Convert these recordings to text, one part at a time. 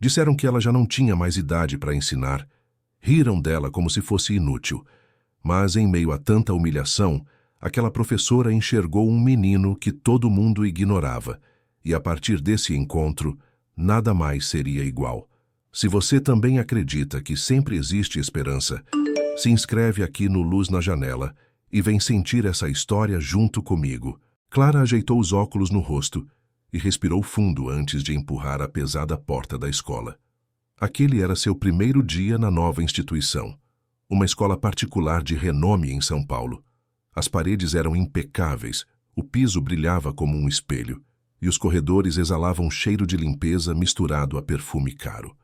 Disseram que ela já não tinha mais idade para ensinar. Riram dela como se fosse inútil. Mas, em meio a tanta humilhação, aquela professora enxergou um menino que todo mundo ignorava. E a partir desse encontro, nada mais seria igual. Se você também acredita que sempre existe esperança, se inscreve aqui no Luz na Janela e vem sentir essa história junto comigo. Clara ajeitou os óculos no rosto e respirou fundo antes de empurrar a pesada porta da escola. Aquele era seu primeiro dia na nova instituição, uma escola particular de renome em São Paulo. As paredes eram impecáveis, o piso brilhava como um espelho, e os corredores exalavam cheiro de limpeza misturado a perfume caro.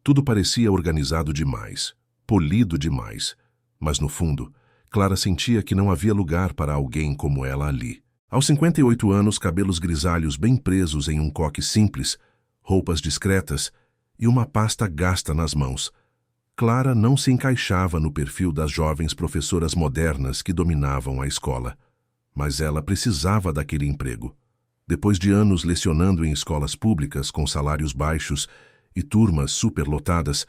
Tudo parecia organizado demais, polido demais, mas no fundo, Clara sentia que não havia lugar para alguém como ela ali. Aos 58 anos, cabelos grisalhos bem presos em um coque simples, roupas discretas e uma pasta gasta nas mãos, Clara não se encaixava no perfil das jovens professoras modernas que dominavam a escola. Mas ela precisava daquele emprego. Depois de anos lecionando em escolas públicas com salários baixos e turmas superlotadas,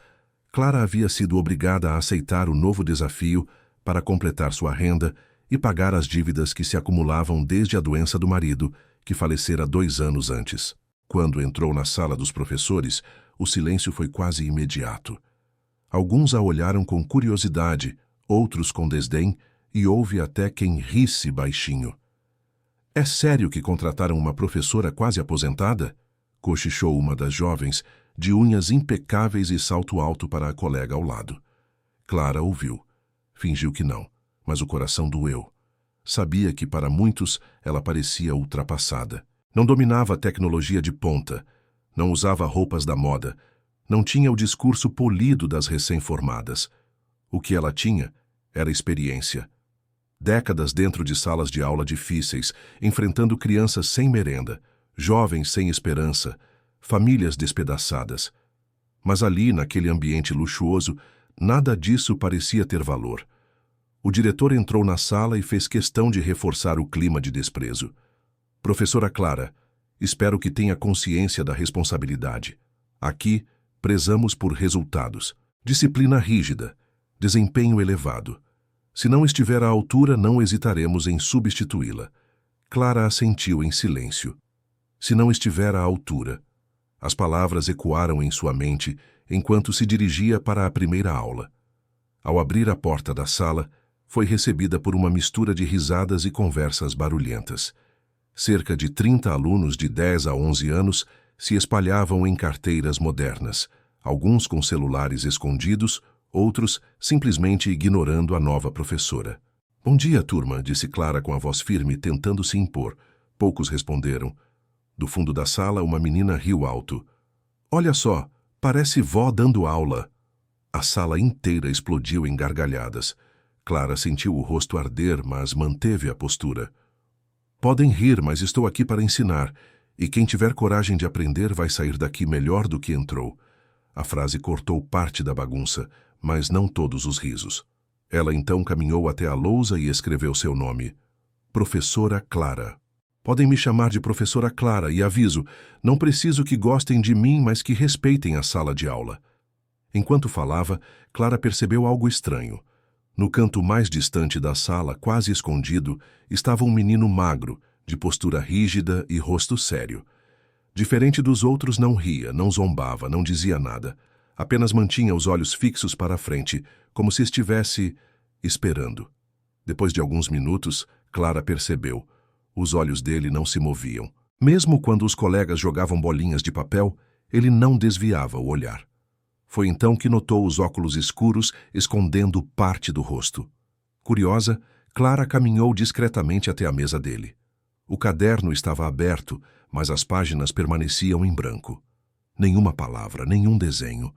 Clara havia sido obrigada a aceitar o novo desafio para completar sua renda e pagar as dívidas que se acumulavam desde a doença do marido, que falecera 2 anos antes. Quando entrou na sala dos professores, o silêncio foi quase imediato. Alguns a olharam com curiosidade, outros com desdém, e houve até quem risse baixinho. "É sério que contrataram uma professora quase aposentada?" cochichou uma das jovens, de unhas impecáveis e salto alto para a colega ao lado. Clara ouviu. Fingiu que não, mas o coração doeu. Sabia que para muitos ela parecia ultrapassada. Não dominava a tecnologia de ponta, não usava roupas da moda, não tinha o discurso polido das recém-formadas. O que ela tinha era experiência. Décadas dentro de salas de aula difíceis, enfrentando crianças sem merenda, jovens sem esperança, famílias despedaçadas. Mas ali, naquele ambiente luxuoso, nada disso parecia ter valor. O diretor entrou na sala e fez questão de reforçar o clima de desprezo. "Professora Clara, espero que tenha consciência da responsabilidade. Aqui, prezamos por resultados, disciplina rígida, desempenho elevado. Se não estiver à altura, não hesitaremos em substituí-la." Clara assentiu em silêncio. Se não estiver à altura. As palavras ecoaram em sua mente enquanto se dirigia para a primeira aula. Ao abrir a porta da sala, foi recebida por uma mistura de risadas e conversas barulhentas. Cerca de 30 alunos de 10 a 11 anos se espalhavam em carteiras modernas, alguns com celulares escondidos, outros simplesmente ignorando a nova professora. "Bom dia, turma", disse Clara com a voz firme, tentando se impor. Poucos responderam. Do fundo da sala, uma menina riu alto. "Olha só, parece vó dando aula." A sala inteira explodiu em gargalhadas. Clara sentiu o rosto arder, mas manteve a postura. "Podem rir, mas estou aqui para ensinar, e quem tiver coragem de aprender vai sair daqui melhor do que entrou." A frase cortou parte da bagunça, mas não todos os risos. Ela então caminhou até a lousa e escreveu seu nome. Professora Clara. "Podem me chamar de Professora Clara e aviso, não preciso que gostem de mim, mas que respeitem a sala de aula." Enquanto falava, Clara percebeu algo estranho. No canto mais distante da sala, quase escondido, estava um menino magro, de postura rígida e rosto sério. Diferente dos outros, não ria, não zombava, não dizia nada. Apenas mantinha os olhos fixos para a frente, como se estivesse esperando. Depois de alguns minutos, Clara percebeu. Os olhos dele não se moviam. Mesmo quando os colegas jogavam bolinhas de papel, ele não desviava o olhar. Foi então que notou os óculos escuros escondendo parte do rosto. Curiosa, Clara caminhou discretamente até a mesa dele. O caderno estava aberto, mas as páginas permaneciam em branco. Nenhuma palavra, nenhum desenho.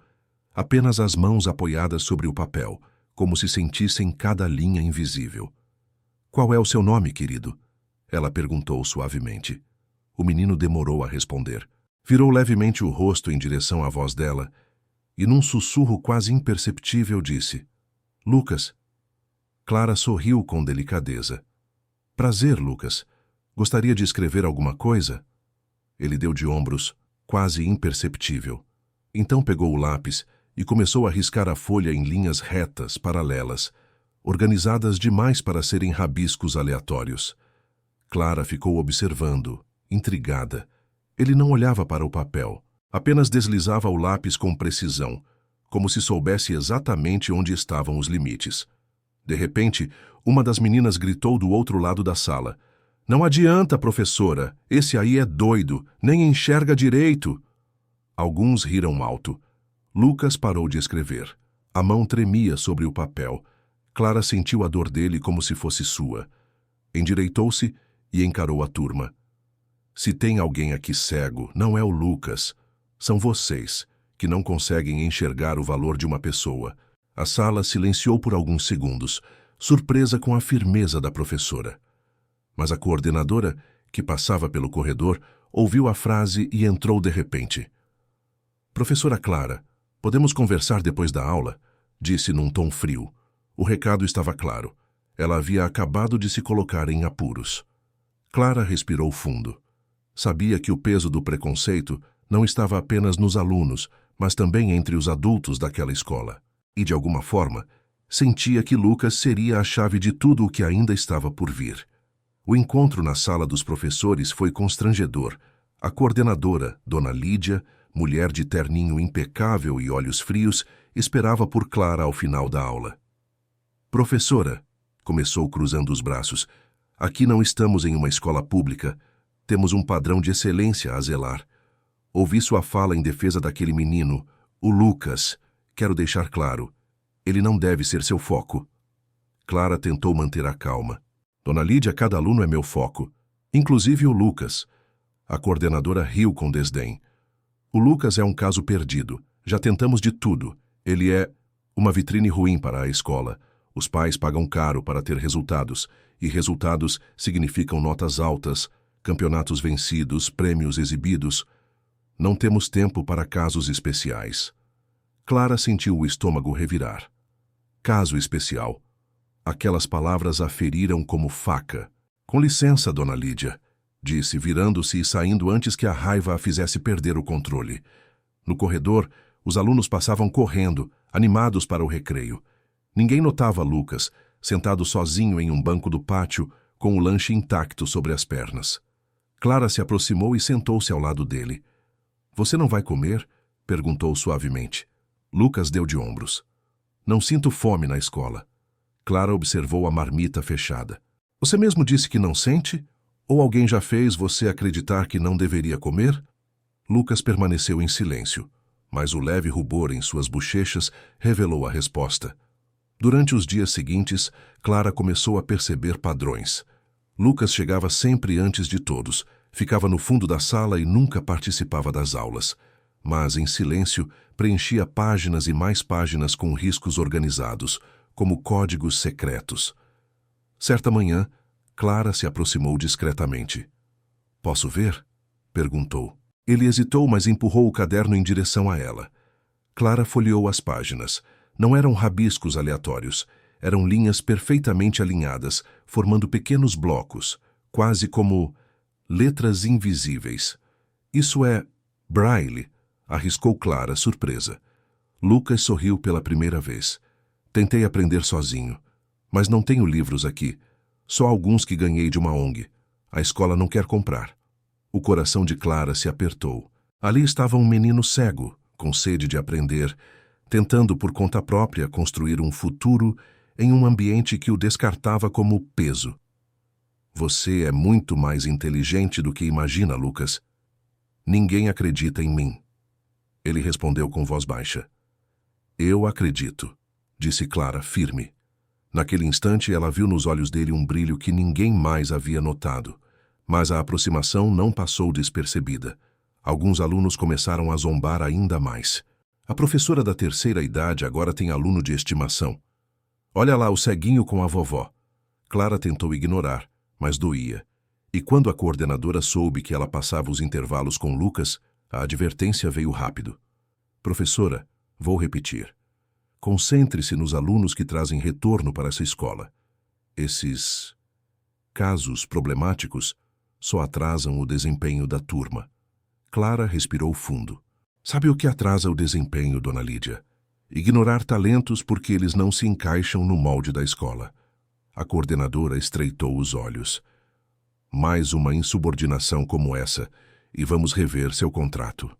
Apenas as mãos apoiadas sobre o papel, como se sentissem cada linha invisível. "Qual é o seu nome, querido?" ela perguntou suavemente. O menino demorou a responder. Virou levemente o rosto em direção à voz dela e, num sussurro quase imperceptível, disse: "Lucas." Clara sorriu com delicadeza. "Prazer, Lucas. Gostaria de escrever alguma coisa?" Ele deu de ombros, quase imperceptível. Então pegou o lápis e começou a riscar a folha em linhas retas, paralelas, organizadas demais para serem rabiscos aleatórios. Clara ficou observando, intrigada. Ele não olhava para o papel, apenas deslizava o lápis com precisão, como se soubesse exatamente onde estavam os limites. De repente, uma das meninas gritou do outro lado da sala: "Não adianta, professora, esse aí é doido, nem enxerga direito." Alguns riram alto. Lucas parou de escrever. A mão tremia sobre o papel. Clara sentiu a dor dele como se fosse sua. Endireitou-se e encarou a turma. "Se tem alguém aqui cego, não é o Lucas. São vocês, que não conseguem enxergar o valor de uma pessoa." A sala silenciou por alguns segundos, surpresa com a firmeza da professora. Mas a coordenadora, que passava pelo corredor, ouviu a frase e entrou de repente. "Professora Clara, podemos conversar depois da aula?" disse num tom frio. O recado estava claro. Ela havia acabado de se colocar em apuros. Clara respirou fundo. Sabia que o peso do preconceito não estava apenas nos alunos, mas também entre os adultos daquela escola. E, de alguma forma, sentia que Lucas seria a chave de tudo o que ainda estava por vir. O encontro na sala dos professores foi constrangedor. A coordenadora, Dona Lídia, mulher de terninho impecável e olhos frios, esperava por Clara ao final da aula. "Professora", começou cruzando os braços, "aqui não estamos em uma escola pública. Temos um padrão de excelência a zelar. Ouvi sua fala em defesa daquele menino, o Lucas. Quero deixar claro, ele não deve ser seu foco." Clara tentou manter a calma. "Dona Lídia, cada aluno é meu foco, inclusive o Lucas." A coordenadora riu com desdém. "O Lucas é um caso perdido. Já tentamos de tudo. Ele é uma vitrine ruim para a escola. Os pais pagam caro para ter resultados, e resultados significam notas altas, campeonatos vencidos, prêmios exibidos. Não temos tempo para casos especiais." Clara sentiu o estômago revirar. Caso especial. Aquelas palavras a feriram como faca. "Com licença, Dona Lídia", disse, virando-se e saindo antes que a raiva a fizesse perder o controle. No corredor, os alunos passavam correndo, animados para o recreio. Ninguém notava Lucas, sentado sozinho em um banco do pátio, com o lanche intacto sobre as pernas. Clara se aproximou e sentou-se ao lado dele. "Você não vai comer?" perguntou suavemente. Lucas deu de ombros. "Não sinto fome na escola." Clara observou a marmita fechada. "Você mesmo disse que não sente? Ou alguém já fez você acreditar que não deveria comer?" Lucas permaneceu em silêncio, mas o leve rubor em suas bochechas revelou a resposta. Durante os dias seguintes, Clara começou a perceber padrões. Lucas chegava sempre antes de todos, ficava no fundo da sala e nunca participava das aulas. Mas, em silêncio, preenchia páginas e mais páginas com riscos organizados, como códigos secretos. Certa manhã, Clara se aproximou discretamente. "Posso ver?" perguntou. Ele hesitou, mas empurrou o caderno em direção a ela. Clara folheou as páginas. Não eram rabiscos aleatórios. Eram linhas perfeitamente alinhadas, formando pequenos blocos, quase como letras invisíveis. "Isso é Braille", arriscou Clara, surpresa. Lucas sorriu pela primeira vez. "Tentei aprender sozinho, mas não tenho livros aqui. Só alguns que ganhei de uma ONG. A escola não quer comprar." O coração de Clara se apertou. Ali estava um menino cego, com sede de aprender, tentando por conta própria construir um futuro em um ambiente que o descartava como peso. "Você é muito mais inteligente do que imagina, Lucas. Ninguém acredita em mim." Ele respondeu com voz baixa. "Eu acredito", disse Clara, firme. Naquele instante, ela viu nos olhos dele um brilho que ninguém mais havia notado. Mas a aproximação não passou despercebida. Alguns alunos começaram a zombar ainda mais. A professora da terceira idade agora tem aluno de estimação. "Olha lá o ceguinho com a vovó." Clara tentou ignorar, mas doía. E quando a coordenadora soube que ela passava os intervalos com Lucas, a advertência veio rápido. "Professora, vou repetir. Concentre-se nos alunos que trazem retorno para essa escola. Esses casos problemáticos só atrasam o desempenho da turma." Clara respirou fundo. Sabe o que atrasa o desempenho, dona Lídia? Ignorar talentos porque eles não se encaixam no molde da escola. A coordenadora estreitou os olhos. Mais uma insubordinação como essa, e vamos rever seu contrato.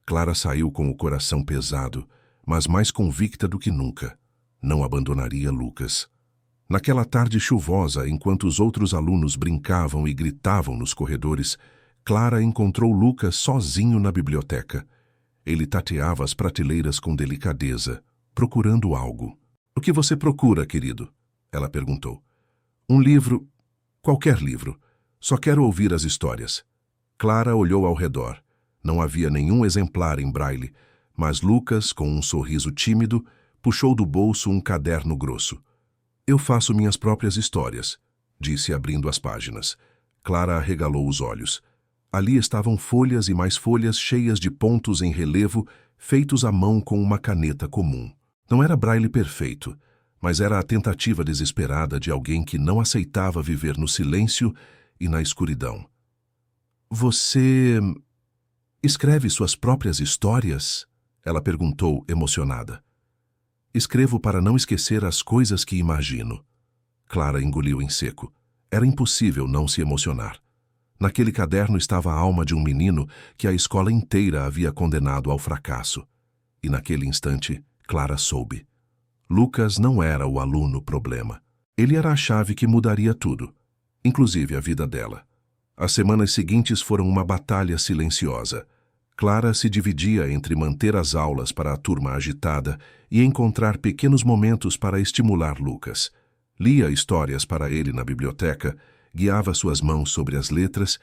Clara saiu com o coração pesado, mas mais convicta do que nunca. Não abandonaria Lucas. Naquela tarde chuvosa, enquanto os outros alunos brincavam e gritavam nos corredores, Clara encontrou Lucas sozinho na biblioteca. Ele tateava as prateleiras com delicadeza, procurando algo. "O que você procura, querido?" ela perguntou. "Um livro. Qualquer livro. Só quero ouvir as histórias." Clara olhou ao redor. Não havia nenhum exemplar em braille, mas Lucas, com um sorriso tímido, puxou do bolso um caderno grosso. "Eu faço minhas próprias histórias", disse abrindo as páginas. Clara arregalou os olhos. Ali estavam folhas e mais folhas cheias de pontos em relevo, feitos à mão com uma caneta comum. Não era braille perfeito, mas era a tentativa desesperada de alguém que não aceitava viver no silêncio e na escuridão. "Você escreve suas próprias histórias?" ela perguntou, emocionada. "Escrevo para não esquecer as coisas que imagino." Clara engoliu em seco. Era impossível não se emocionar. Naquele caderno estava a alma de um menino que a escola inteira havia condenado ao fracasso. E naquele instante, Clara soube. Lucas não era o aluno problema. Ele era a chave que mudaria tudo, inclusive a vida dela. As semanas seguintes foram uma batalha silenciosa. Clara se dividia entre manter as aulas para a turma agitada e encontrar pequenos momentos para estimular Lucas. Lia histórias para ele na biblioteca, guiava suas mãos sobre as letras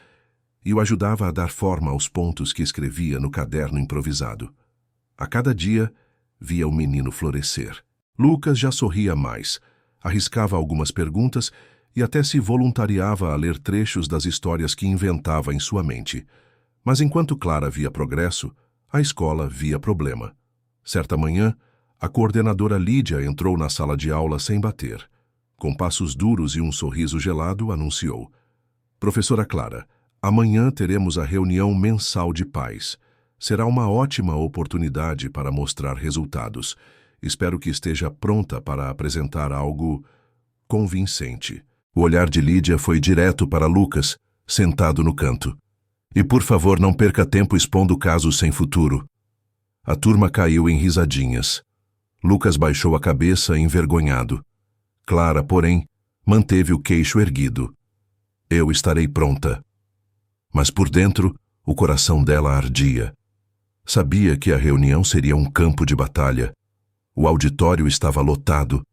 e o ajudava a dar forma aos pontos que escrevia no caderno improvisado. A cada dia, via o menino florescer. Lucas já sorria mais, arriscava algumas perguntas e até se voluntariava a ler trechos das histórias que inventava em sua mente. Mas enquanto Clara via progresso, a escola via problema. Certa manhã, a coordenadora Lídia entrou na sala de aula sem bater. Com passos duros e um sorriso gelado, anunciou: "Professora Clara, amanhã teremos a reunião mensal de pais. Será uma ótima oportunidade para mostrar resultados. Espero que esteja pronta para apresentar algo convincente." O olhar de Lídia foi direto para Lucas, sentado no canto. "E por favor, não perca tempo expondo casos sem futuro." A turma caiu em risadinhas. Lucas baixou a cabeça, envergonhado. Clara, porém, manteve o queixo erguido. "Eu estarei pronta." Mas por dentro, o coração dela ardia. Sabia que a reunião seria um campo de batalha. O auditório estava lotado.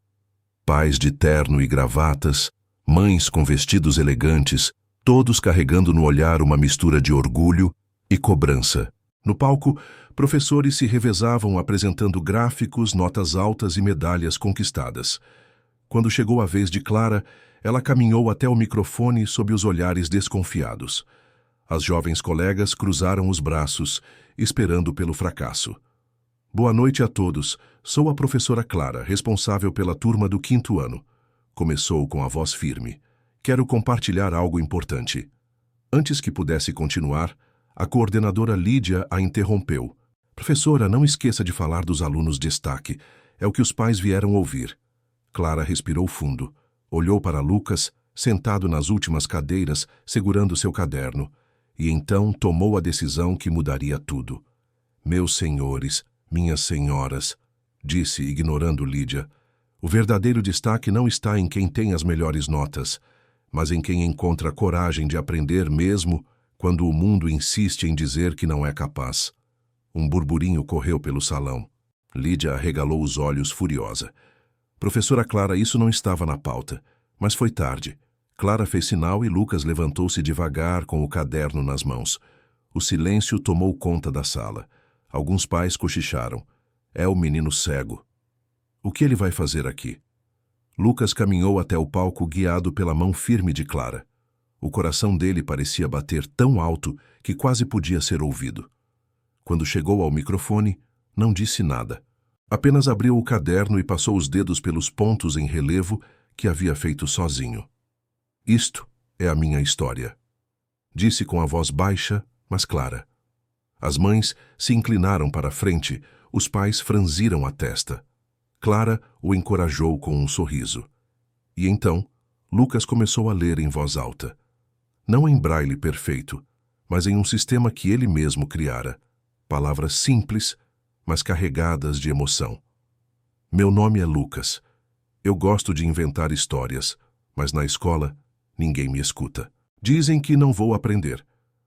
Pais de terno e gravatas, mães com vestidos elegantes, todos carregando no olhar uma mistura de orgulho e cobrança. No palco, professores se revezavam apresentando gráficos, notas altas e medalhas conquistadas. Quando chegou a vez de Clara, ela caminhou até o microfone sob os olhares desconfiados. As jovens colegas cruzaram os braços, esperando pelo fracasso. "Boa noite a todos. Sou a professora Clara, responsável pela turma do 5º ano." Começou com a voz firme. "Quero compartilhar algo importante." Antes que pudesse continuar, a coordenadora Lídia a interrompeu. "Professora, não esqueça de falar dos alunos destaque. É o que os pais vieram ouvir." Clara respirou fundo. Olhou para Lucas, sentado nas últimas cadeiras, segurando seu caderno, e então tomou a decisão que mudaria tudo. "Meus senhores, minhas senhoras", disse, ignorando Lídia, "o verdadeiro destaque não está em quem tem as melhores notas, mas em quem encontra coragem de aprender mesmo quando o mundo insiste em dizer que não é capaz." Um burburinho correu pelo salão. Lídia arregalou os olhos furiosa. "Professora Clara, isso não estava na pauta." Mas foi tarde. Clara fez sinal e Lucas levantou-se devagar com o caderno nas mãos. O silêncio tomou conta da sala. Alguns pais cochicharam. "É o menino cego. O que ele vai fazer aqui?" Lucas caminhou até o palco guiado pela mão firme de Clara. O coração dele parecia bater tão alto que quase podia ser ouvido. Quando chegou ao microfone, não disse nada. Apenas abriu o caderno e passou os dedos pelos pontos em relevo que havia feito sozinho. "Isto é a minha história", disse com a voz baixa, mas clara. As mães se inclinaram para a frente, os pais franziram a testa. Clara o encorajou com um sorriso. E então, Lucas começou a ler em voz alta. Não em braille perfeito, mas em um sistema que ele mesmo criara. Palavras simples, mas carregadas de emoção. Meu nome é Lucas. Eu gosto de inventar histórias, mas na escola ninguém me escuta. Dizem que não vou aprender,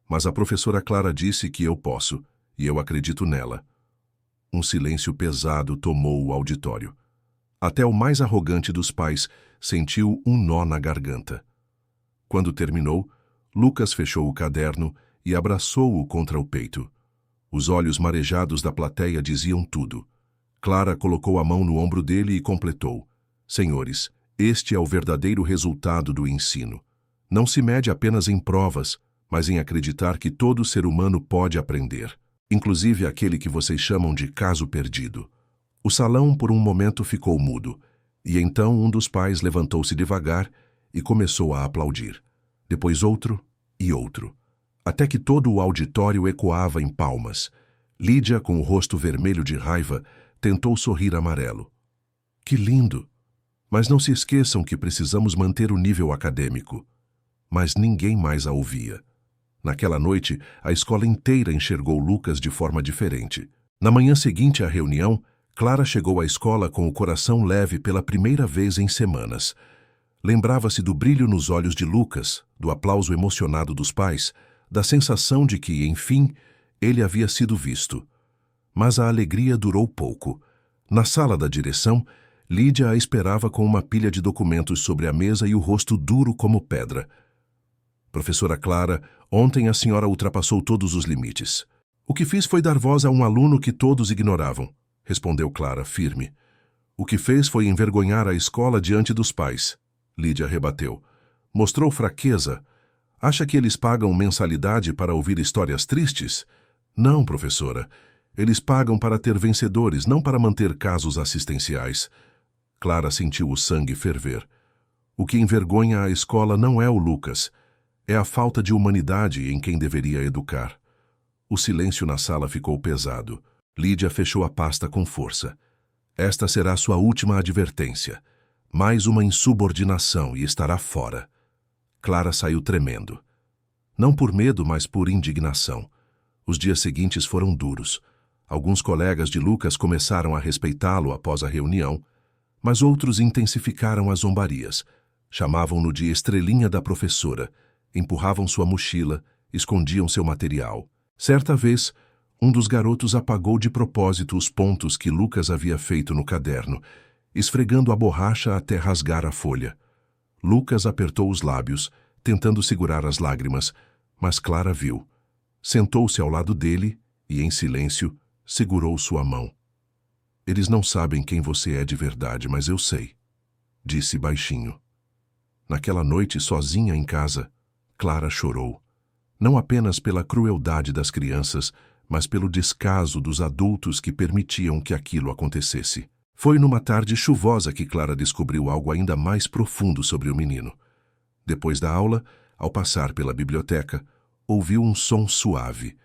mas a professora Clara disse que eu posso, e eu acredito nela. Um silêncio pesado tomou o auditório. Até o mais arrogante dos pais sentiu um nó na garganta. Quando terminou, Lucas fechou o caderno e abraçou-o contra o peito. Os olhos marejados da plateia diziam tudo. Clara colocou a mão no ombro dele e completou. Senhores, este é o verdadeiro resultado do ensino. Não se mede apenas em provas, mas em acreditar que todo ser humano pode aprender, inclusive aquele que vocês chamam de caso perdido. O salão por um momento ficou mudo, e então um dos pais levantou-se devagar e começou a aplaudir. Depois outro e outro, até que todo o auditório ecoava em palmas. Lídia, com o rosto vermelho de raiva, tentou sorrir amarelo. Que lindo! Mas não se esqueçam que precisamos manter o nível acadêmico. Mas ninguém mais a ouvia. Naquela noite, a escola inteira enxergou Lucas de forma diferente. Na manhã seguinte à reunião, Clara chegou à escola com o coração leve pela primeira vez em semanas. Lembrava-se do brilho nos olhos de Lucas, do aplauso emocionado dos pais, da sensação de que, enfim, ele havia sido visto. Mas a alegria durou pouco. Na sala da direção, Lídia a esperava com uma pilha de documentos sobre a mesa e o rosto duro como pedra. Professora Clara, ontem a senhora ultrapassou todos os limites. O que fiz foi dar voz a um aluno que todos ignoravam, respondeu Clara, firme. O que fez foi envergonhar a escola diante dos pais. Lídia rebateu. Mostrou fraqueza. Acha que eles pagam mensalidade para ouvir histórias tristes? Não, professora. Eles pagam para ter vencedores, não para manter casos assistenciais. Clara sentiu o sangue ferver. O que envergonha a escola não é o Lucas. É a falta de humanidade em quem deveria educar. O silêncio na sala ficou pesado. Lídia fechou a pasta com força. Esta será sua última advertência. Mais uma insubordinação e estará fora. Clara saiu tremendo. Não por medo, mas por indignação. Os dias seguintes foram duros. Alguns colegas de Lucas começaram a respeitá-lo após a reunião, mas outros intensificaram as zombarias. Chamavam-no de estrelinha da professora, empurravam sua mochila, escondiam seu material. Certa vez, um dos garotos apagou de propósito os pontos que Lucas havia feito no caderno, esfregando a borracha até rasgar a folha. Lucas apertou os lábios, tentando segurar as lágrimas, mas Clara viu. Sentou-se ao lado dele e, em silêncio, segurou sua mão. Eles não sabem quem você é de verdade, mas eu sei, disse baixinho. Naquela noite, sozinha em casa, Clara chorou. Não apenas pela crueldade das crianças, mas pelo descaso dos adultos que permitiam que aquilo acontecesse. Foi numa tarde chuvosa que Clara descobriu algo ainda mais profundo sobre o menino. Depois da aula, ao passar pela biblioteca, ouviu um som suave.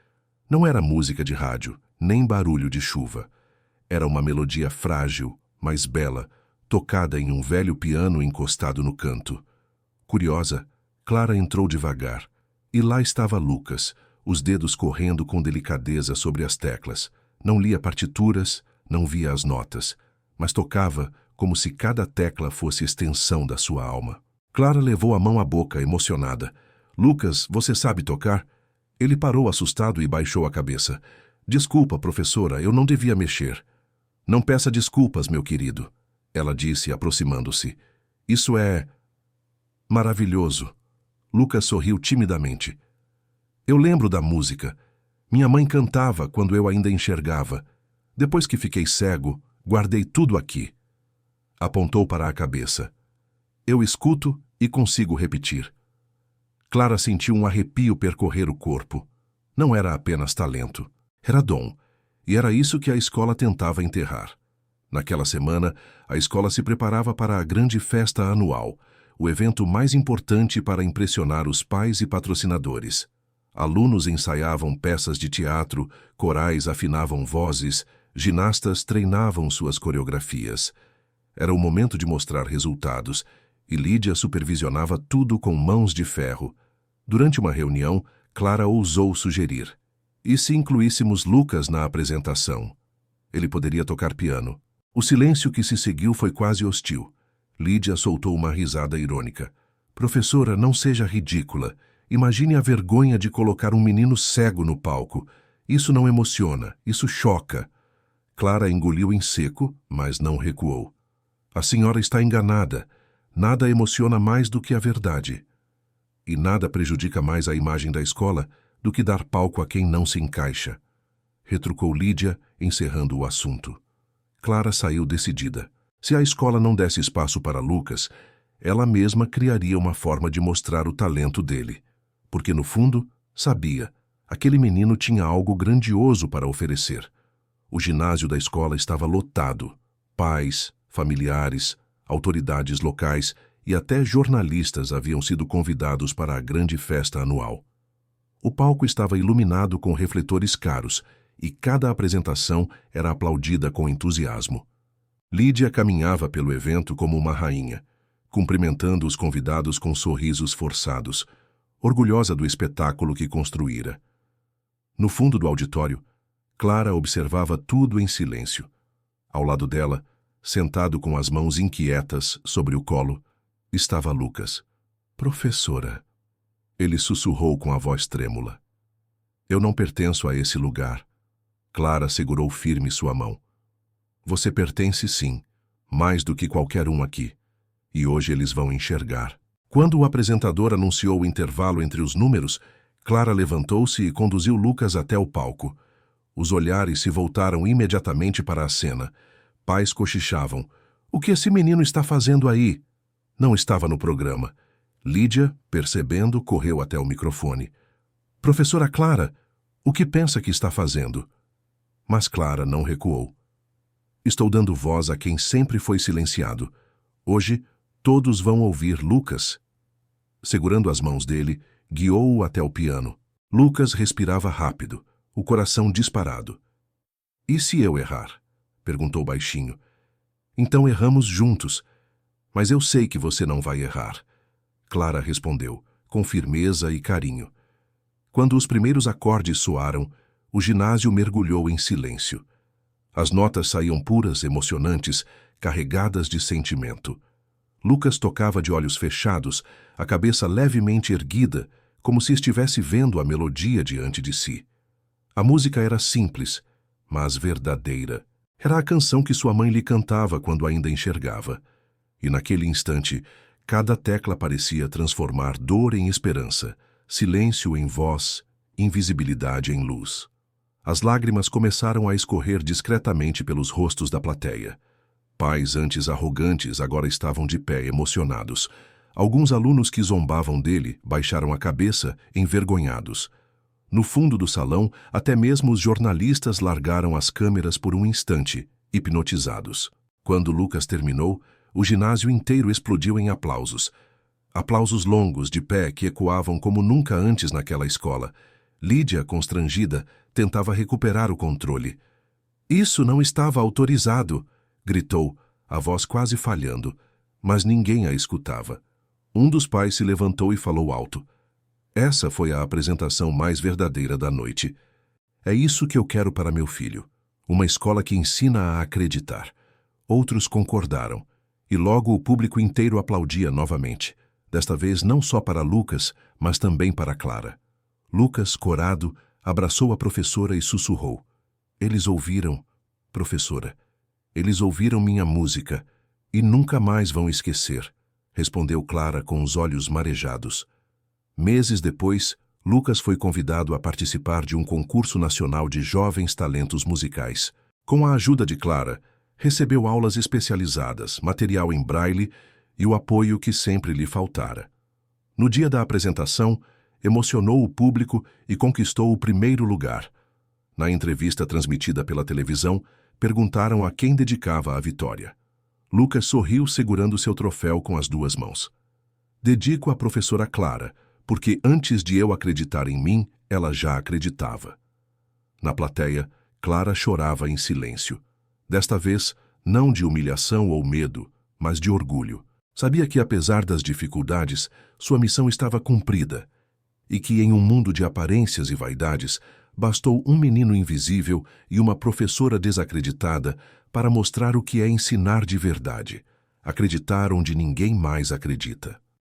Não era música de rádio, nem barulho de chuva. Era uma melodia frágil, mas bela, tocada em um velho piano encostado no canto. Curiosa, Clara entrou devagar, e lá estava Lucas, os dedos correndo com delicadeza sobre as teclas. Não lia partituras, não via as notas, mas tocava como se cada tecla fosse extensão da sua alma. Clara levou a mão à boca, emocionada. Lucas, você sabe tocar? Ele parou assustado e baixou a cabeça. Desculpa, professora, eu não devia mexer. Não peça desculpas, meu querido, ela disse, aproximando-se. Isso é maravilhoso. Lucas sorriu timidamente. Eu lembro da música. Minha mãe cantava quando eu ainda enxergava. Depois que fiquei cego, guardei tudo aqui. Apontou para a cabeça. Eu escuto e consigo repetir. Clara sentiu um arrepio percorrer o corpo. Não era apenas talento, era dom, e era isso que a escola tentava enterrar. Naquela semana, a escola se preparava para a grande festa anual, o evento mais importante para impressionar os pais e patrocinadores. Alunos ensaiavam peças de teatro, corais afinavam vozes, ginastas treinavam suas coreografias. Era o momento de mostrar resultados, e Lídia supervisionava tudo com mãos de ferro. Durante uma reunião, Clara ousou sugerir: e se incluíssemos Lucas na apresentação? Ele poderia tocar piano. O silêncio que se seguiu foi quase hostil. Lídia soltou uma risada irônica. Professora, não seja ridícula. Imagine a vergonha de colocar um menino cego no palco. Isso não emociona, isso choca. Clara engoliu em seco, mas não recuou. A senhora está enganada. Nada emociona mais do que a verdade. E nada prejudica mais a imagem da escola do que dar palco a quem não se encaixa. Retrucou Lídia, encerrando o assunto. Clara saiu decidida. Se a escola não desse espaço para Lucas, ela mesma criaria uma forma de mostrar o talento dele. Porque, no fundo, sabia, aquele menino tinha algo grandioso para oferecer. O ginásio da escola estava lotado. Pais, familiares, autoridades locais e até jornalistas haviam sido convidados para a grande festa anual. O palco estava iluminado com refletores caros e cada apresentação era aplaudida com entusiasmo. Lídia caminhava pelo evento como uma rainha, cumprimentando os convidados com sorrisos forçados, orgulhosa do espetáculo que construíra. No fundo do auditório, Clara observava tudo em silêncio. Ao lado dela, sentado com as mãos inquietas sobre o colo, estava Lucas. Professora, ele sussurrou com a voz trêmula. Eu não pertenço a esse lugar. Clara segurou firme sua mão. Você pertence sim, mais do que qualquer um aqui. E hoje eles vão enxergar. Quando o apresentador anunciou o intervalo entre os números, Clara levantou-se e conduziu Lucas até o palco. Os olhares se voltaram imediatamente para a cena. Pais cochichavam. O que esse menino está fazendo aí? Não estava no programa. Lídia, percebendo, correu até o microfone. Professora Clara, o que pensa que está fazendo? Mas Clara não recuou. Estou dando voz a quem sempre foi silenciado. Hoje, todos vão ouvir Lucas. Segurando as mãos dele, guiou-o até o piano. Lucas respirava rápido, o coração disparado. E se eu errar? Perguntou baixinho. Então erramos juntos. Mas eu sei que você não vai errar. Clara respondeu, com firmeza e carinho. Quando os primeiros acordes soaram, o ginásio mergulhou em silêncio. As notas saíam puras, emocionantes, carregadas de sentimento. Lucas tocava de olhos fechados, a cabeça levemente erguida, como se estivesse vendo a melodia diante de si. A música era simples, mas verdadeira. Era a canção que sua mãe lhe cantava quando ainda enxergava. E naquele instante, cada tecla parecia transformar dor em esperança, silêncio em voz, invisibilidade em luz. As lágrimas começaram a escorrer discretamente pelos rostos da plateia. Pais antes arrogantes agora estavam de pé, emocionados. Alguns alunos que zombavam dele baixaram a cabeça, envergonhados. No fundo do salão, até mesmo os jornalistas largaram as câmeras por um instante, hipnotizados. Quando Lucas terminou, o ginásio inteiro explodiu em aplausos. Aplausos longos, de pé, que ecoavam como nunca antes naquela escola. Lídia, constrangida, tentava recuperar o controle. Isso não estava autorizado, gritou, a voz quase falhando, mas ninguém a escutava. Um dos pais se levantou e falou alto. Essa foi a apresentação mais verdadeira da noite. É isso que eu quero para meu filho. Uma escola que ensina a acreditar. Outros concordaram, e logo o público inteiro aplaudia novamente. Desta vez não só para Lucas, mas também para Clara. Lucas, corado, abraçou a professora e sussurrou. Eles ouviram, professora. Eles ouviram minha música e nunca mais vão esquecer, respondeu Clara com os olhos marejados. Meses depois, Lucas foi convidado a participar de um concurso nacional de jovens talentos musicais. Com a ajuda de Clara, recebeu aulas especializadas, material em braille e o apoio que sempre lhe faltara. No dia da apresentação, emocionou o público e conquistou o primeiro lugar. Na entrevista transmitida pela televisão, perguntaram a quem dedicava a vitória. Lucas sorriu segurando seu troféu com as duas mãos. Dedico à professora Clara, porque antes de eu acreditar em mim, ela já acreditava. Na plateia, Clara chorava em silêncio. Desta vez, não de humilhação ou medo, mas de orgulho. Sabia que, apesar das dificuldades, sua missão estava cumprida e que, em um mundo de aparências e vaidades, bastou um menino invisível e uma professora desacreditada para mostrar o que é ensinar de verdade, acreditar onde ninguém mais acredita.